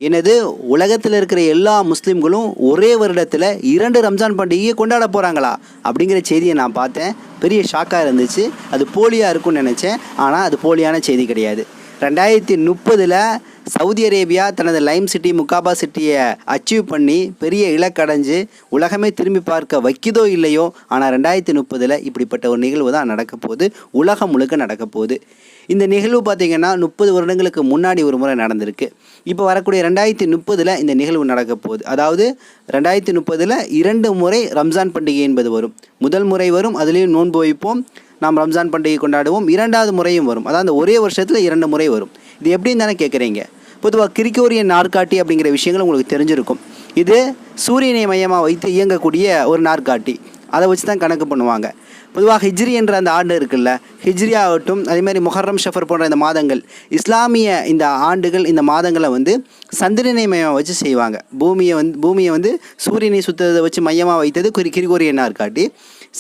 எனது உலகத்தில் இருக்கிற எல்லா முஸ்லீம்களும் ஒரே வருடத்தில் 2 ரம்ஜான் பண்டிகையை கொண்டாட போகிறாங்களா அப்படிங்கிற செய்தியை நான் பார்த்தேன். பெரிய ஷாக்காக இருந்துச்சு. அது போலியாக இருக்கும்னு நினச்சேன். ஆனால் அது போலியான செய்தி கிடையாது. 2030 சவுதி அரேபியா தனது லைம் சிட்டி முக்காபா சிட்டியை அச்சீவ் பண்ணி பெரிய இலக்கடைஞ்சு உலகமே திரும்பி பார்க்க வைக்குதோ இல்லையோ, ஆனால் 2030 இப்படிப்பட்ட ஒரு நிகழ்வு தான் நடக்க போகுது. உலகம் முழுக்க நடக்க போகுது. இந்த நிகழ்வு பார்த்திங்கன்னா 30 வருடங்களுக்கு முன்னாடி ஒரு முறை நடந்திருக்கு. இப்போ வரக்கூடிய 2030 இந்த நிகழ்வு நடக்க போகுது. அதாவது 2030 2 முறை ரம்ஜான் பண்டிகை என்பது வரும். முதல் முறை வரும், அதுலேயும் நோன்பு வைப்போம், நாம் ரம்ஜான் பண்டிகை கொண்டாடுவோம். 2வது முறையும் வரும். அதாவது ஒரே வருஷத்தில் 2 முறை வரும். இது எப்படின்னு தானே கேட்குறீங்க. பொதுவாக கிரிகோரியன் நாட்காட்டி அப்படிங்கிற விஷயங்கள் உங்களுக்கு தெரிஞ்சிருக்கும். இது சூரியனை மையமாக வைத்து இயங்கக்கூடிய ஒரு நாட்காட்டி. அதை வச்சு தான் கணக்கு பண்ணுவாங்க. பொதுவாக ஹிஜ்ரி என்ற அந்த ஆண்டு இருக்குல்ல, ஹிஜ்ரி ஆகட்டும், அதேமாதிரி முஹர்ரம் ஷஃபர் போன்ற இந்த மாதங்கள், இஸ்லாமிய இந்த ஆண்டுகள், இந்த மாதங்களை சந்திரனை மையமாக வச்சு செய்வாங்க. பூமியை சூரியனை சுற்றுவதை வச்சு மையமாக வைத்தது கிரிகோரியன் நாட்காட்டி.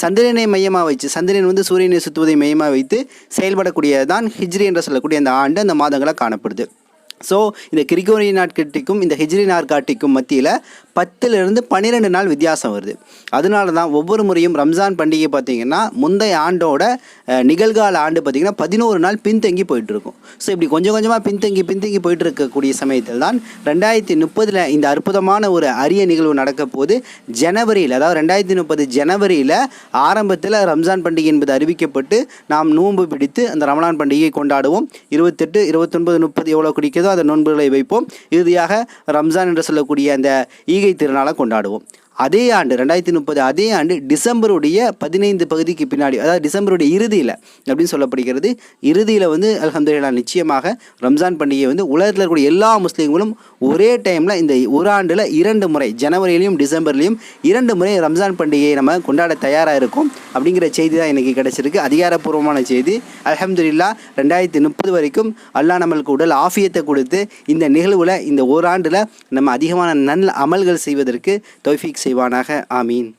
சந்திரனை மையமாக வச்சு, சந்திரன் சூரியனை சுற்றுவதை மையமாக வைத்து செயல்படக்கூடியதான் ஹிஜ்ரி என்று சொல்லக்கூடிய அந்த ஆண்டு, அந்த மாதங்களாக காணப்படுது. ஸோ இந்த கிரிகோரியன் நாட்காட்டிக்கும் இந்த ஹிஜ்ரி நாட்காட்டிக்கும் மத்தியில் 10லிருந்து 12 நாள் வித்தியாசம் வருது. அதனால தான் ஒவ்வொரு முறையும் ரம்ஜான் பண்டிகை பார்த்திங்கன்னா முந்தைய ஆண்டோட நிகழ்கால ஆண்டு பார்த்திங்கன்னா 11 நாள் பின்தங்கி போயிட்டுருக்கும். ஸோ இப்படி கொஞ்சம் கொஞ்சமாக பின்தங்கி போயிட்டு இருக்கக்கூடிய சமயத்தில் தான் 2030 இந்த அற்புதமான ஒரு அரிய நிகழ்வு நடக்க போது. ஜனவரியில், அதாவது 2030 ஜனவரியில் ஆரம்பத்தில் ரம்ஜான் பண்டிகை என்பது அறிவிக்கப்பட்டு நாம் நோன்பு பிடித்து அந்த ரமலான் பண்டிகையை கொண்டாடுவோம். 28, 29, 30 எவ்வளோ குடிக்கிறதோ அந்த நோன்புகளை வைப்போம். இறுதியாக ரம்ஜான் என்று சொல்லக்கூடிய அந்த ஈகை திருநாளை கொண்டாடுவோம். அதே ஆண்டு 2030 அதே ஆண்டு டிசம்பருடைய 15 பகுதிக்கு பின்னாடி, அதாவது டிசம்பருடைய இறுதியில் அப்படின்னு சொல்லப்படுகிறது. இறுதியில் அல்ஹம்துலில்லாஹ் நிச்சயமாக ரம்ஜான் பண்டிகை உலகத்தில் இருக்கக்கூடிய எல்லா முஸ்லீம்களும் ஒரே டைமில் இந்த ஒரு ஆண்டில் 2 முறை, ஜனவரியிலையும் டிசம்பர்லேயும் 2 முறை ரம்ஜான் பண்டிகையை நம்ம கொண்டாட தயாராக இருக்கும் அப்படிங்கிற செய்தி தான் எனக்கு கிடச்சிருக்கு. அதிகாரப்பூர்வமான செய்தி. அல்ஹம்துலில்லாஹ் 2030 வரைக்கும் அல்லாஹ் நம்மளுக்கு உடல் ஆஃபியத்தை கொடுத்து இந்த நிகழ்வில் இந்த ஓராண்டில் நம்ம அதிகமான நல்ல அமல்கள் செய்வதற்கு தௌஃபீக் செய்வானாக. ஆமீன்.